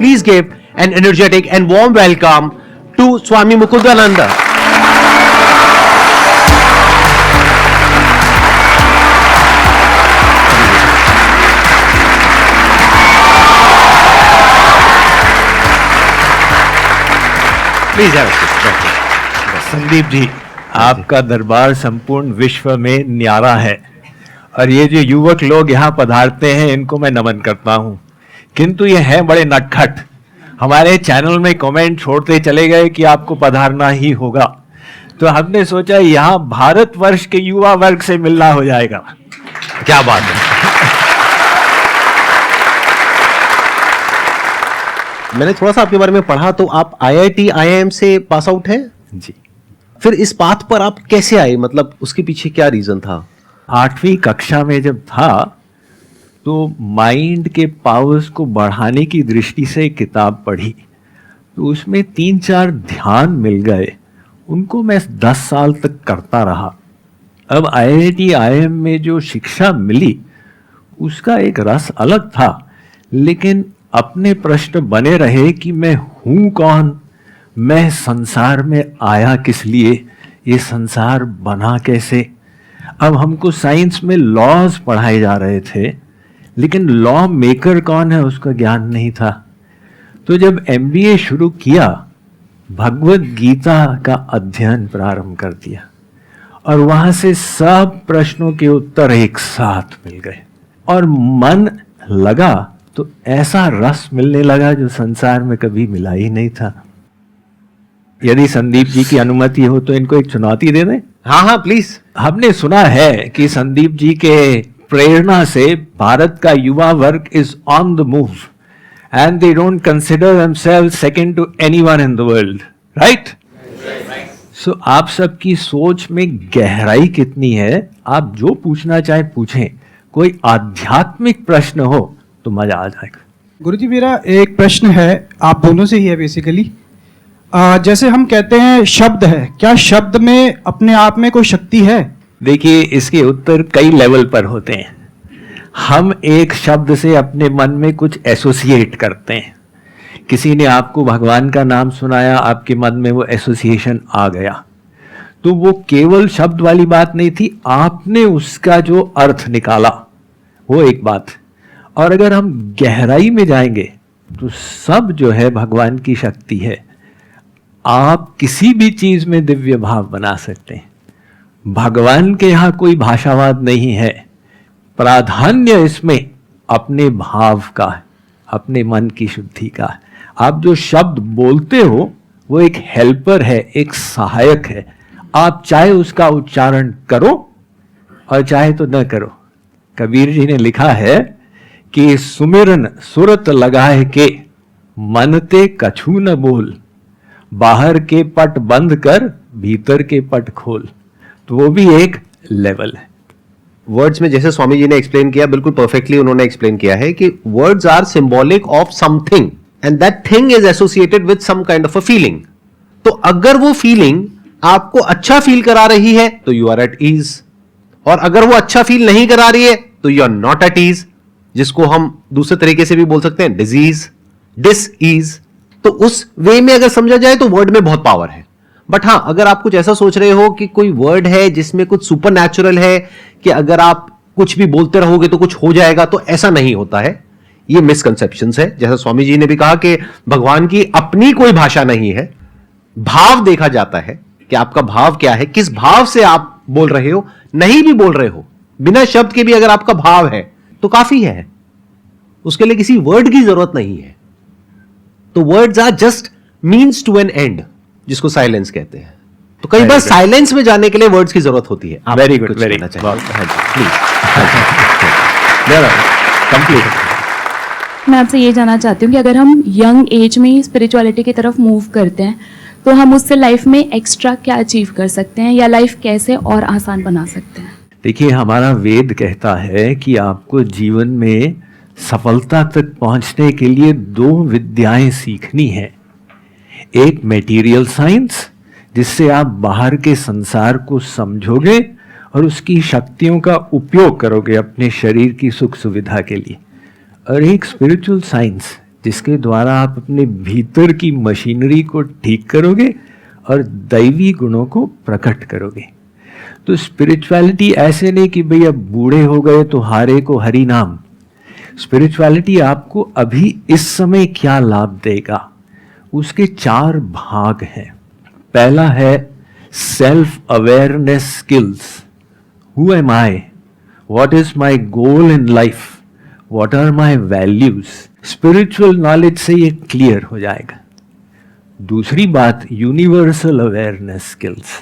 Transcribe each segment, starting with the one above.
Please give an energetic and warm welcome to Swami Mukundananda. Please have a seat. Sandeep ji, आपका दरबार संपूर्ण विश्व में न्यारा है और ये जो युवक लोग यहाँ पधारते हैं इनको मैं नमन करता हूँ, किंतु ये हैं बड़े नटखट। हमारे चैनल में कमेंट छोड़ते चले गए कि आपको पधारना ही होगा, तो हमने सोचा यहाँ भारतवर्ष के युवा वर्ग से मिलना हो जाएगा। क्या बात है। मैंने थोड़ा सा आपके बारे में पढ़ा तो आप IIT IIM से पास आउट हैं जी। फिर इस पाथ पर आप कैसे आए, मतलब उसके पीछे क्या रीजन था? 8वीं कक्षा में जब था तो माइंड के पावर्स को बढ़ाने की दृष्टि से एक किताब पढ़ी, तो उसमें 3-4 ध्यान मिल गए, उनको मैं 10 साल तक करता रहा। अब IIT IIM में जो शिक्षा मिली उसका एक रस अलग था, लेकिन अपने प्रश्न बने रहे कि मैं हूं कौन, मैं संसार में आया किस लिए, ये संसार बना कैसे। अब हमको साइंस में लॉज पढ़ाए जा रहे थे, लेकिन लॉ मेकर कौन है उसका ज्ञान नहीं था। तो जब MBA शुरू किया, भगवत गीता का अध्ययन प्रारंभ कर दिया और वहां से सब प्रश्नों के उत्तर एक साथ मिल गए और मन लगा तो ऐसा रस मिलने लगा जो संसार में कभी मिला ही नहीं था। यदि संदीप जी की अनुमति हो तो इनको एक चुनौती दे दें। हाँ हाँ प्लीज। हमने सुना है कि संदीप जी के प्रेरणा से भारत का युवा वर्ग is on the move and they don't consider themselves second to anyone in the world, right? So आप सबकी सोच में गहराई कितनी है, आप जो पूछना चाहे पूछें। कोई आध्यात्मिक प्रश्न हो तो मजा आ जाएगा। गुरुजी, मेरा एक प्रश्न है, आप दोनों से ही है बेसिकली। जैसे हम कहते हैं शब्द है, क्या शब्द में अपने आप में कोई शक्ति है? देखिए, इसके उत्तर कई लेवल पर होते हैं। हम एक शब्द से अपने मन में कुछ एसोसिएट करते हैं। किसी ने आपको भगवान का नाम सुनाया, आपके मन में वो एसोसिएशन आ गया, तो वो केवल शब्द वाली बात नहीं थी, आपने उसका जो अर्थ निकाला वो एक बात। और अगर हम गहराई में जाएंगे तो सब जो है भगवान की शक्ति है। आप किसी भी चीज में दिव्य भाव बना सकते हैं। भगवान के यहाँ कोई भाषावाद नहीं है, प्राधान्य इसमें अपने भाव का है, अपने मन की शुद्धि का है। आप जो शब्द बोलते हो वो एक हेल्पर है, एक सहायक है। आप चाहे उसका उच्चारण करो और चाहे तो न करो। कबीर जी ने लिखा है कि सुमिरन सुरत लगाए के मन ते कछु न बोल, बाहर के पट बंद कर भीतर के पट खोल। तो वो भी एक लेवल है। वर्ड्स में जैसे स्वामी जी ने एक्सप्लेन किया, बिल्कुल परफेक्टली उन्होंने एक्सप्लेन किया है कि words are symbolic of something and that thing is associated with some kind of a feeling. तो अगर वो फीलिंग आपको अच्छा फील करा रही है तो यू आर एट ईज, और अगर वो अच्छा फील नहीं करा रही है तो you are not at ease, जिसको हम दूसरे तरीके से भी बोल सकते हैं डिजीज, डिस ईज। तो उस वे में अगर समझा जाए तो वर्ड में बहुत पावर है। बट हां, अगर आप कुछ ऐसा सोच रहे हो कि कोई वर्ड है जिसमें कुछ सुपर नेचुरल है कि अगर आप कुछ भी बोलते रहोगे तो कुछ हो जाएगा, तो ऐसा नहीं होता है। ये मिसकंसेप्शंस है। जैसा स्वामी जी ने भी कहा कि भगवान की अपनी कोई भाषा नहीं है, भाव देखा जाता है कि आपका भाव क्या है, किस भाव से आप बोल रहे हो। नहीं भी बोल रहे हो, बिना शब्द के भी अगर आपका भाव है तो काफी है, उसके लिए किसी वर्ड की जरूरत नहीं है। तो words are just means to an end, जिसको साइलेंस कहते हैं। तो कई बार साइलेंस में जाने के लिए वर्ड्स की जरूरत होती है। Very good, very good, complete. मैं आपसे ये जानना चाहती हूँ कि अगर हम यंग एज में ही स्पिरिचुअलिटी की तरफ मूव करते हैं तो हम उससे लाइफ में एक्स्ट्रा क्या अचीव कर सकते हैं, या लाइफ कैसे और आसान बना सकते हैं? देखिए, हमारा वेद कहता है कि आपको जीवन में सफलता तक पहुंचने के लिए 2 विद्याएं सीखनी है। एक मटेरियल साइंस, जिससे आप बाहर के संसार को समझोगे और उसकी शक्तियों का उपयोग करोगे अपने शरीर की सुख सुविधा के लिए, और एक स्पिरिचुअल साइंस जिसके द्वारा आप अपने भीतर की मशीनरी को ठीक करोगे और दैवी गुणों को प्रकट करोगे। तो स्पिरिचुअलिटी ऐसे नहीं कि भई अब बूढ़े हो गए तो हारे को हरि नाम। स्पिरिचुअलिटी आपको अभी इस समय क्या लाभ देगा, उसके 4 भाग हैं। पहला है self awareness skills. Who am I, what is my goal in life, what are my values. Spiritual knowledge से ये क्लियर हो जाएगा। दूसरी बात यूनिवर्सल अवेयरनेस स्किल्स,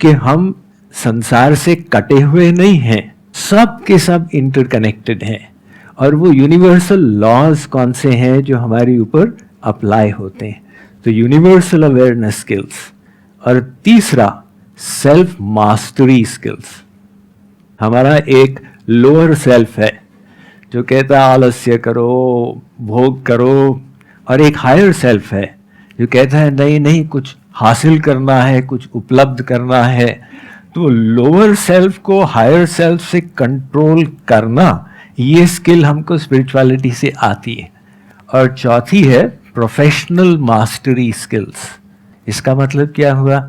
कि हम संसार से कटे हुए नहीं हैं, सब के सब इंटरकनेक्टेड हैं, और वो यूनिवर्सल लॉज कौन से हैं जो हमारे ऊपर अप्लाई होते हैं। तो यूनिवर्सल अवेयरनेस स्किल्स। और तीसरा सेल्फ मास्टरी स्किल्स। हमारा एक लोअर सेल्फ है जो कहता है आलस्य करो, भोग करो, और एक हायर सेल्फ है जो कहता है नहीं नहीं, कुछ हासिल करना है, कुछ उपलब्ध करना है। तो लोअर सेल्फ को हायर सेल्फ से कंट्रोल करना, ये स्किल हमको स्पिरिचुअलिटी से आती है। और चौथी है प्रोफेशनल मास्टरी स्किल्स। इसका मतलब क्या हुआ,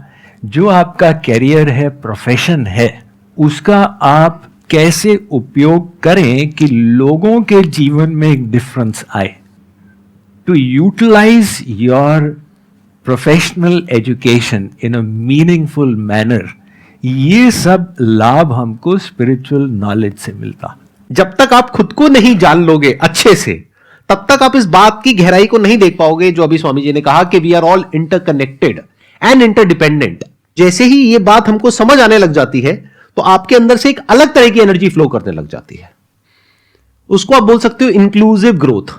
जो आपका कैरियर है, प्रोफेशन है, उसका आप कैसे उपयोग करें कि लोगों के जीवन में एक डिफरेंस आए। To utilize your professional education in a meaningful manner, ये सब लाभ हमको स्पिरिचुअल नॉलेज से मिलता। जब तक आप खुद को नहीं जान लोगे अच्छे से, तब तक आप इस बात की गहराई को नहीं देख पाओगे जो अभी स्वामी जी ने कहा कि we are all interconnected and interdependent. जैसे ही ये बात हमको समझ आने लग जाती है तो आपके अंदर से एक अलग तरह की एनर्जी फ्लो करने लग जाती है। उसको आप बोल सकते हो इंक्लूसिव ग्रोथ,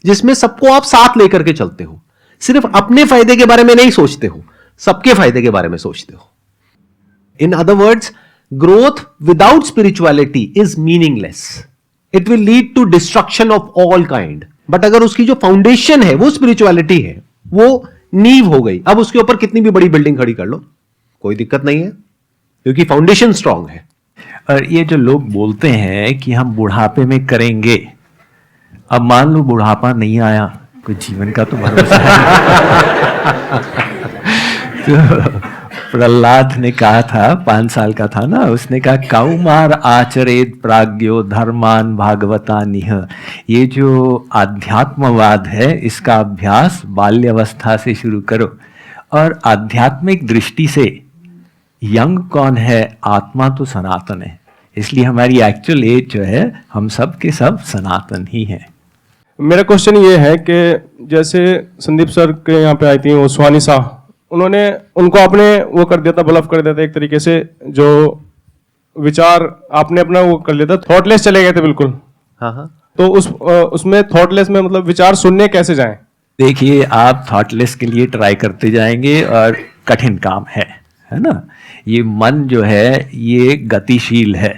जिसमें सबको आप साथ लेकर के चलते हो। सिर्फ अपने फायदे के बारे में नहीं सोचते हो, सबके फायदे के बारे में सोचते हो। In other words, growth without spirituality is meaningless. It will lead to destruction of all kind. But अगर उसकी जो फाउंडेशन है वो स्पिरिचुअलिटी है, वो नींव हो गई, अब उसके ऊपर कितनी भी बड़ी बिल्डिंग खड़ी कर लो, कोई दिक्कत नहीं है, क्योंकि फाउंडेशन स्ट्रांग है। और ये जो लोग बोलते हैं कि हम बुढ़ापे में करेंगे, अब मान लो बुढ़ापा नहीं आया, कोई जीवन का तो भरोसा है। तो प्रहलाद ने कहा था, 5 साल का था ना, उसने कहा कौमार आचरेत प्राज्ञो धर्मान भागवतानिह। ये जो आध्यात्मवाद है, इसका अभ्यास बाल्यावस्था से शुरू करो। और आध्यात्मिक दृष्टि से यंग कौन है, आत्मा तो सनातन है, इसलिए हमारी एक्चुअल एज जो है, हम सब के सब सनातन ही है। मेरा क्वेश्चन ये है कि जैसे संदीप सर के यहाँ पे आई थी वो स्वानी शाह, उन्होंने उनको आपने वो कर दिया था, ब्लफ कर दिया था एक तरीके से, जो विचार आपने अपना वो कर लिया था, थॉटलेस चले गए थे बिल्कुल। हाँ। तो उसमें थॉटलेस में मतलब विचार सुनने कैसे जाएं? देखिए, आप थॉटलेस के लिए ट्राई करते जाएंगे और कठिन काम है ना। ये मन जो है ये गतिशील है,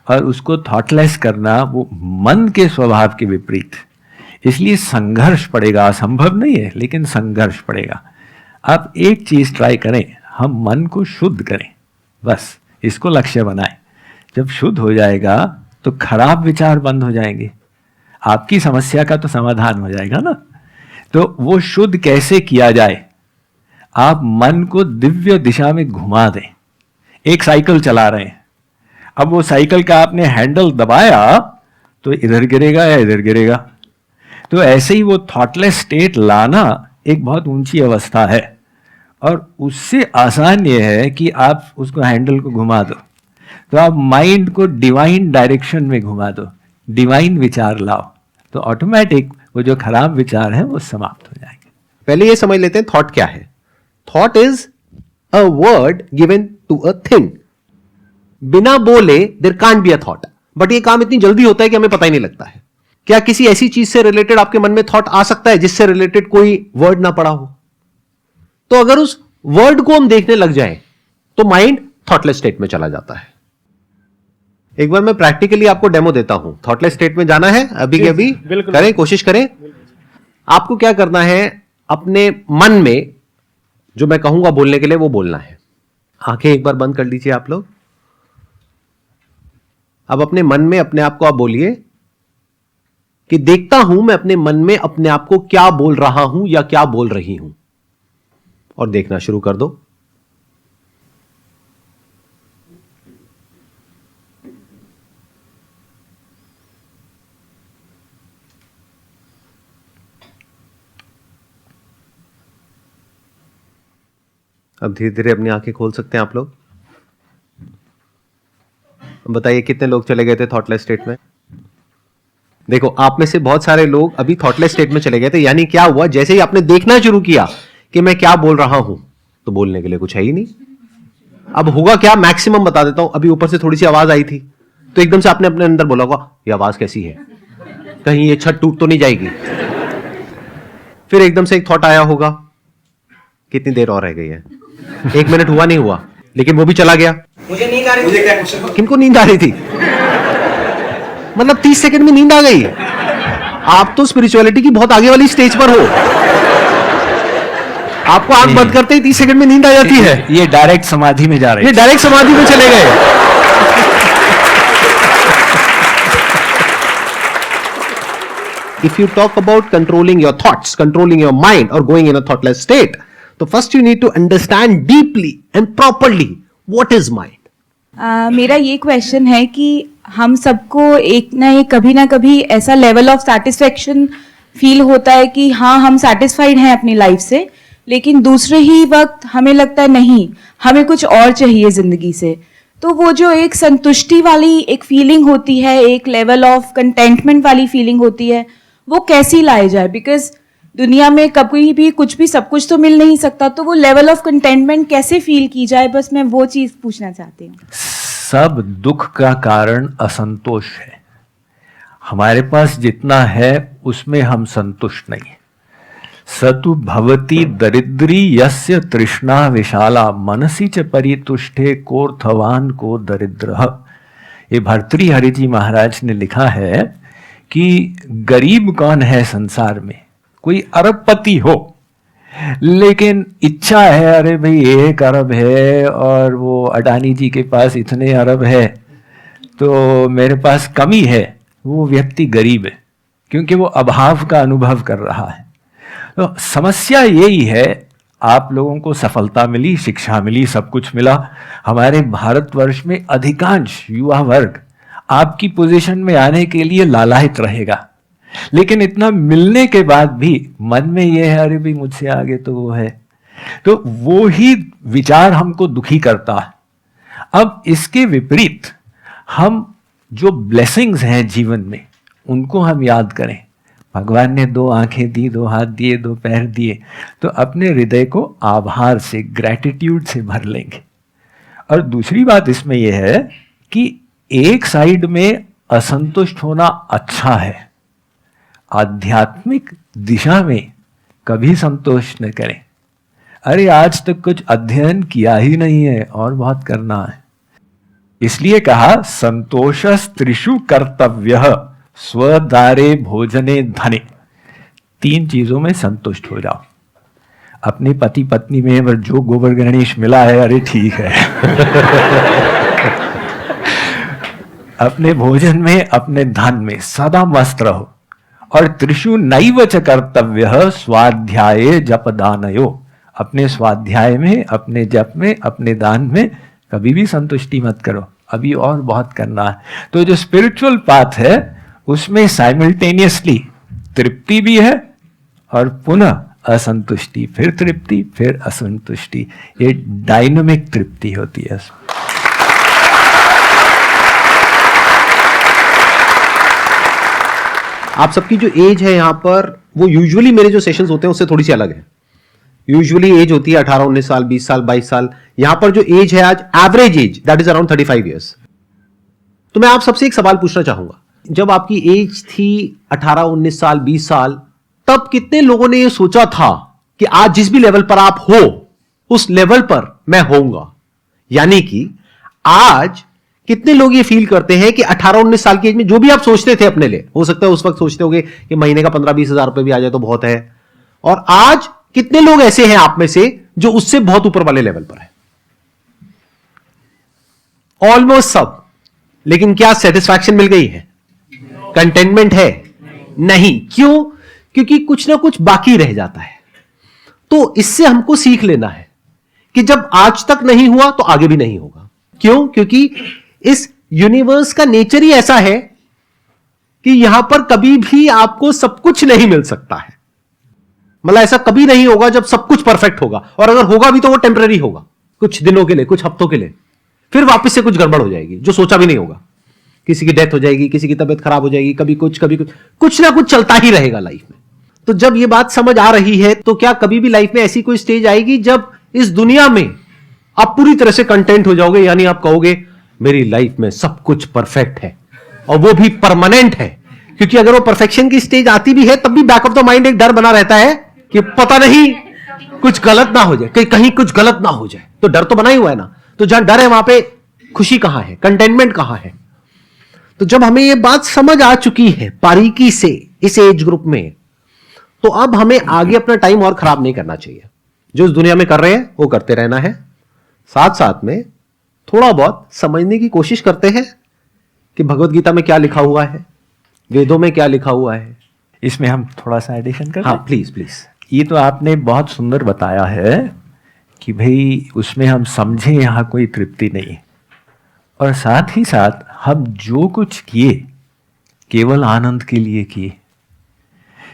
और उसको थॉटलेस करना वो मन के स्वभाव के विपरीत, इसलिए संघर्ष पड़ेगा। असंभव नहीं है, लेकिन संघर्ष पड़ेगा। आप एक चीज ट्राई करें, हम मन को शुद्ध करें, बस इसको लक्ष्य बनाएं। जब शुद्ध हो जाएगा तो खराब विचार बंद हो जाएंगे, आपकी समस्या का तो समाधान हो जाएगा ना। तो वो शुद्ध कैसे किया जाए, आप मन को दिव्य दिशा में घुमा दें। एक साइकिल चला रहे हैं, अब वो साइकिल का आपने हैंडल दबाया तो इधर गिरेगा या इधर गिरेगा। तो ऐसे ही वो थॉटलेस स्टेट लाना एक बहुत ऊंची अवस्था है, और उससे आसान ये है कि आप उसको हैंडल को घुमा दो। तो आप माइंड को डिवाइन डायरेक्शन में घुमा दो, डिवाइन विचार लाओ, तो ऑटोमेटिक वो जो खराब विचार है वो समाप्त हो जाएंगे। पहले ये समझ लेते हैं थॉट क्या है। Thought is a word given to a thing. बिना बोले there can't be a thought, but ये काम इतनी जल्दी होता है कि हमें पता ही नहीं लगता है। क्या किसी ऐसी चीज से रिलेटेड आपके मन में थॉट आ सकता है जिससे रिलेटेड कोई वर्ड ना पड़ा हो? तो अगर उस वर्ड को हम देखने लग जाएं तो माइंड थॉटलेस स्टेट में चला जाता है। एक बार मैं प्रैक्टिकली आपको डेमो देता हूं। थॉटलेस स्टेट में जाना है अभी के अभी, करें, कोशिश करें। आपको क्या करना है, अपने मन में जो मैं कहूंगा बोलने के लिए वो बोलना है। आंखें एक बार बंद कर लीजिए आप लोग। अब अपने मन में अपने आप को आप बोलिए कि देखता हूं मैं अपने मन में अपने आप को क्या बोल रहा हूं या क्या बोल रही हूं, और देखना शुरू कर दो। अब धीरे धीरे अपनी आंखें खोल सकते हैं आप लोग। बताइए कितने लोग चले गए थे थॉटलेस स्टेट में। देखो, आप में से बहुत सारे लोग अभी थॉटलेस स्टेट में चले गए थे। यानी क्या हुआ, जैसे ही आपने देखना शुरू किया कि मैं क्या बोल रहा हूं, तो बोलने के लिए कुछ है ही नहीं। अब होगा क्या, मैक्सिमम बता देता हूं। अभी ऊपर से थोड़ी सी आवाज आई थी, तो एकदम से आपने अपने अंदर बोला होगा, ये आवाज कैसी है, कहीं ये छत टूट तो नहीं जाएगी। फिर एकदम से एक थॉट आया होगा, कितनी देर और रह गई है, 1 मिनट हुआ नहीं हुआ, लेकिन वो भी चला गया। मुझे नींद आ रही थी। किनको नींद आ रही थी? मतलब 30 सेकंड में नींद आ गई। आप तो स्पिरिचुअलिटी की बहुत आगे वाली स्टेज पर हो। आपको आंख बंद करते ही 30 सेकंड में नींद आ जाती है। ये डायरेक्ट समाधि में जा रहे ये हैं। डायरेक्ट समाधि में चले गए। If you talk about controlling your thoughts, controlling your mind or going in a thoughtless state, तो first you need to understand deeply and properly what is mind. मेरा ये क्वेश्चन है कि हम सबको एक कभी ना कभी ऐसा लेवल ऑफ सेटिस्फेक्शन फील होता है कि हाँ हम सेटिस्फाइड हैं अपनी लाइफ से, लेकिन दूसरे ही वक्त हमें लगता है नहीं, हमें कुछ और चाहिए जिंदगी से। तो वो जो एक संतुष्टि वाली एक फीलिंग होती है, एक लेवल ऑफ कंटेंटमेंट वाली फीलिंग होती है, वो कैसी लाई जाए? बिकॉज दुनिया में कभी भी कुछ भी सब कुछ तो मिल नहीं सकता, तो वो लेवल ऑफ कंटेंटमेंट कैसे फील की जाए, बस मैं वो चीज पूछना चाहती हूँ। सब दुख का कारण असंतोष है। हमारे पास जितना है उसमें हम संतुष्ट नहीं। सतु भवति दरिद्री यस्य तृष्णा विशाला मनसी च परितुष्टे कोर्थवान को दरिद्र। ये भर्तृहरि जी महाराज ने लिखा है कि गरीब कौन है संसार में? कोई अरबपति हो, लेकिन इच्छा है अरे भाई 1 अरब है और वो अडानी जी के पास इतने अरब है, तो मेरे पास कमी है। वो व्यक्ति गरीब है, क्योंकि वो अभाव का अनुभव कर रहा है। तो समस्या यही है, आप लोगों को सफलता मिली, शिक्षा मिली, सब कुछ मिला। हमारे भारतवर्ष में अधिकांश युवा वर्ग आपकी पोजीशन में आने के लिए लालायित रहेगा, लेकिन इतना मिलने के बाद भी मन में ये है अरे भाई मुझसे आगे तो वो है। तो वो ही विचार हमको दुखी करता है। अब इसके विपरीत हम जो ब्लेसिंग्स हैं जीवन में, उनको हम याद करें। भगवान ने 2 आंखें दी, 2 हाथ दिए, 2 पैर दिए, तो अपने हृदय को आभार से, ग्रैटिट्यूड से भर लेंगे। और दूसरी बात इसमें यह है कि एक साइड में असंतुष्ट होना अच्छा है, आध्यात्मिक दिशा में कभी संतोष न करें। अरे आज तक कुछ अध्ययन किया ही नहीं है और बहुत करना है। इसलिए कहा संतोषस्त्रिषु कर्तव्यः स्वदारे भोजने धने। 3 चीजों में संतुष्ट हो जाओ। अपने पति पत्नी में जो गोबर गणेश मिला है, अरे ठीक है। अपने भोजन में, अपने धन में सदा मस्त रहो। और त्रिषु नैव च कर्तव्यः स्वाध्याये जपदानयो। अपने स्वाध्याय में, अपने जप में, अपने दान में कभी भी संतुष्टि मत करो, अभी और बहुत करना है। तो जो स्पिरिचुअल पाथ है उसमें साइमल्टेनियसली तृप्ति भी है और पुनः असंतुष्टि, फिर तृप्ति, फिर असंतुष्टि। ये डायनामिक तृप्ति होती है। आप सबकी जो एज है यहां पर, वो यूजुअली मेरे जो सेशंस होते हैं उससे थोड़ी सी अलग है। यूजुअली एज होती है 18, 19 साल, 20 साल, 22 साल। यहां पर जो एज है आज, average age that is around 35 years. तो मैं आप सबसे एक सवाल पूछना चाहूंगा, जब आपकी एज थी 18, 19 साल, 20 साल, तब कितने लोगों ने यह सोचा था कि आज जिस भी लेवल पर आप हो उस लेवल पर मैं होऊंगा? यानी कि आज कितने लोग ये फील करते हैं कि 18-19 साल की एज में जो भी आप सोचते थे अपने लिए, हो सकता है उस वक्त सोचते होगे कि महीने का 15-20 हजार रुपए भी आ जाए तो बहुत है, और आज कितने लोग ऐसे हैं आप में से जो उससे बहुत ऊपर वाले लेवल पर है? ऑलमोस्ट सब। लेकिन क्या सेटिस्फैक्शन मिल गई है? कंटेनमेंट है? नहीं। क्यों? क्योंकि कुछ ना कुछ बाकी रह जाता है। तो इससे हमको सीख लेना है कि जब आज तक नहीं हुआ तो आगे भी नहीं होगा। क्यों? क्योंकि इस यूनिवर्स का नेचर ही ऐसा है कि यहां पर कभी भी आपको सब कुछ नहीं मिल सकता है। मतलब ऐसा कभी नहीं होगा जब सब कुछ परफेक्ट होगा, और अगर होगा भी तो वो टेम्पररी होगा, कुछ दिनों के लिए, कुछ हफ्तों के लिए, फिर वापस से कुछ गड़बड़ हो जाएगी जो सोचा भी नहीं होगा। किसी की डेथ हो जाएगी, किसी की तबीयत खराब हो जाएगी, कभी कुछ कुछ ना कुछ चलता ही रहेगा लाइफ में। तो जब ये बात समझ आ रही है तो क्या कभी भी लाइफ में ऐसी कोई स्टेज आएगी जब इस दुनिया में आप पूरी तरह से कंटेंट हो जाओगे, यानी आप कहोगे मेरी लाइफ में सब कुछ परफेक्ट है और वो भी परमानेंट है? क्योंकि अगर वो परफेक्शन की स्टेज आती भी है तब भी बैक ऑफ द माइंड एक डर बना रहता है कि पता नहीं कुछ गलत ना हो जाए, कहीं कुछ गलत ना हो जाए। तो डर तो बना ही हुआ है ना। तो जहां डर है वहां पे खुशी कहां है, कंटेनमेंट कहां है? तो जब हमें ये बात समझ आ चुकी है बारीकी से इस एज ग्रुप में, तो अब हमें आगे अपना टाइम और खराब नहीं करना चाहिए। जो इस दुनिया में कर रहे हैं वो करते रहना है, साथ साथ में थोड़ा बहुत समझने की कोशिश करते हैं कि भगवत गीता में क्या लिखा हुआ है, वेदों में क्या लिखा हुआ है। इसमें हम थोड़ा सा एडिशन कर हाँ दें? Please please. ये तो आपने बहुत सुंदर बताया है कि भाई उसमें हम समझे यहाँ कोई तृप्ति नहीं, और साथ ही साथ हम जो कुछ किए केवल आनंद के लिए किए।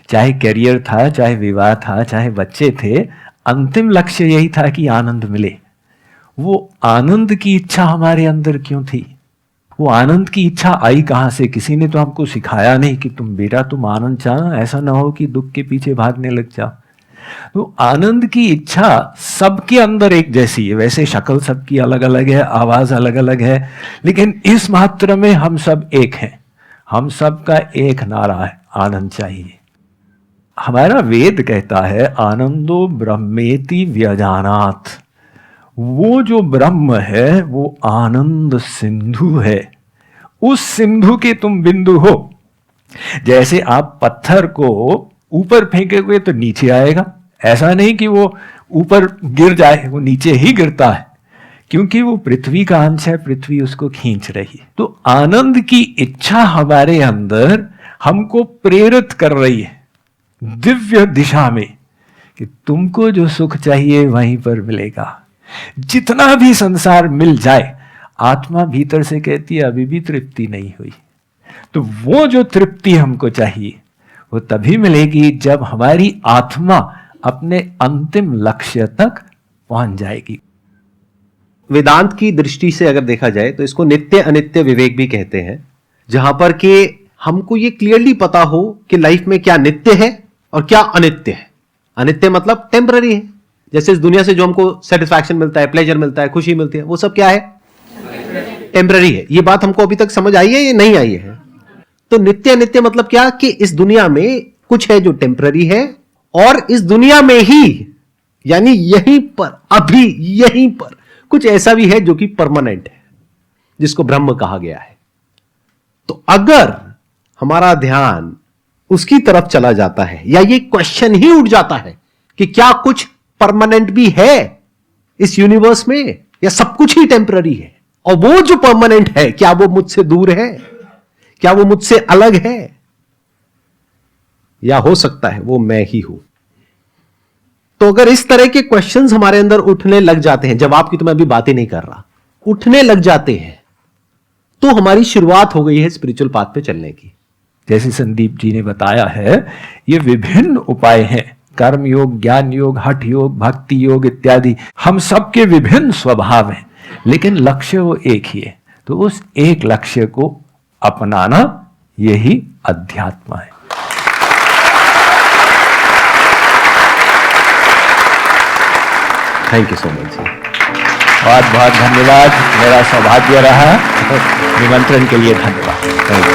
चाहे करियर था, चाहे विवाह था, चाहे बच्चे थे, अंतिम लक्ष्य यही था कि आनंद मिले। वो आनंद की इच्छा हमारे अंदर क्यों थी? वो आनंद की इच्छा आई कहां से? किसी ने तो हमको सिखाया नहीं कि तुम बेटा तुम आनंद चाहना, ऐसा ना हो कि दुख के पीछे भागने लग जाओ। तो आनंद की इच्छा सबके अंदर एक जैसी है। वैसे शक्ल सबकी अलग अलग है, आवाज अलग अलग है, लेकिन इस मात्र में हम सब एक हैं। हम सबका एक नारा है, आनंद चाहिए। हमारा वेद कहता है आनंदो ब्रह्मेति व्यजानात्। वो जो ब्रह्म है वो आनंद सिंधु है। उस सिंधु के तुम बिंदु हो। जैसे आप पत्थर को ऊपर फेंकोगे तो नीचे आएगा, ऐसा नहीं कि वो ऊपर गिर जाए, वो नीचे ही गिरता है, क्योंकि वो पृथ्वी का अंश है, पृथ्वी उसको खींच रही है। तो आनंद की इच्छा हमारे अंदर हमको प्रेरित कर रही है दिव्य दिशा में कि तुमको जो सुख चाहिए वहीं पर मिलेगा। जितना भी संसार मिल जाए, आत्मा भीतर से कहती है अभी भी तृप्ति नहीं हुई। तो वो जो तृप्ति हमको चाहिए वो तभी मिलेगी जब हमारी आत्मा अपने अंतिम लक्ष्य तक पहुंच जाएगी। वेदांत की दृष्टि से अगर देखा जाए तो इसको नित्य अनित्य विवेक भी कहते हैं, जहां पर कि हमको ये क्लियरली पता हो कि लाइफ में क्या नित्य है और क्या अनित्य है। अनित्य मतलब टेम्पररी है। जैसे इस दुनिया से जो हमको सेटिस्फैक्शन मिलता है, प्लेजर मिलता है, खुशी मिलती है, वो सब क्या है? टेम्पररी है। ये बात हमको अभी तक समझ आई है या नहीं आई है? तो नित्य अनित्य मतलब क्या कि इस दुनिया में कुछ है जो टेम्पररी है, और इस दुनिया में ही यानी यहीं पर, अभी यहीं पर कुछ ऐसा भी है जो कि परमानेंट है, जिसको ब्रह्म कहा गया है। तो अगर हमारा ध्यान उसकी तरफ चला जाता है, या ये क्वेश्चन ही उठ जाता है कि क्या कुछ परमानेंट भी है इस यूनिवर्स में, या सब कुछ ही टेम्पररी है, और वो जो परमानेंट है क्या वो मुझसे दूर है, क्या वो मुझसे अलग है, या हो सकता है वो मैं ही हूं। तो अगर इस तरह के क्वेश्चंस हमारे अंदर उठने लग जाते हैं, जवाब की तो मैं अभी बात ही नहीं कर रहा, उठने लग जाते हैं, तो हमारी शुरुआत हो गई है स्पिरिचुअल पाथ पे चलने की। जैसे संदीप जी ने बताया है, ये विभिन्न उपाय हैं, कर्म योग, ज्ञान योग, हठ योग, भक्ति योग इत्यादि। हम सबके विभिन्न स्वभाव हैं, लेकिन लक्ष्य वो एक ही है। तो उस एक लक्ष्य को अपनाना यही अध्यात्म है। Thank you so much. बहुत बहुत धन्यवाद, मेरा सौभाग्य रहा। निमंत्रण के लिए धन्यवाद। Thank you.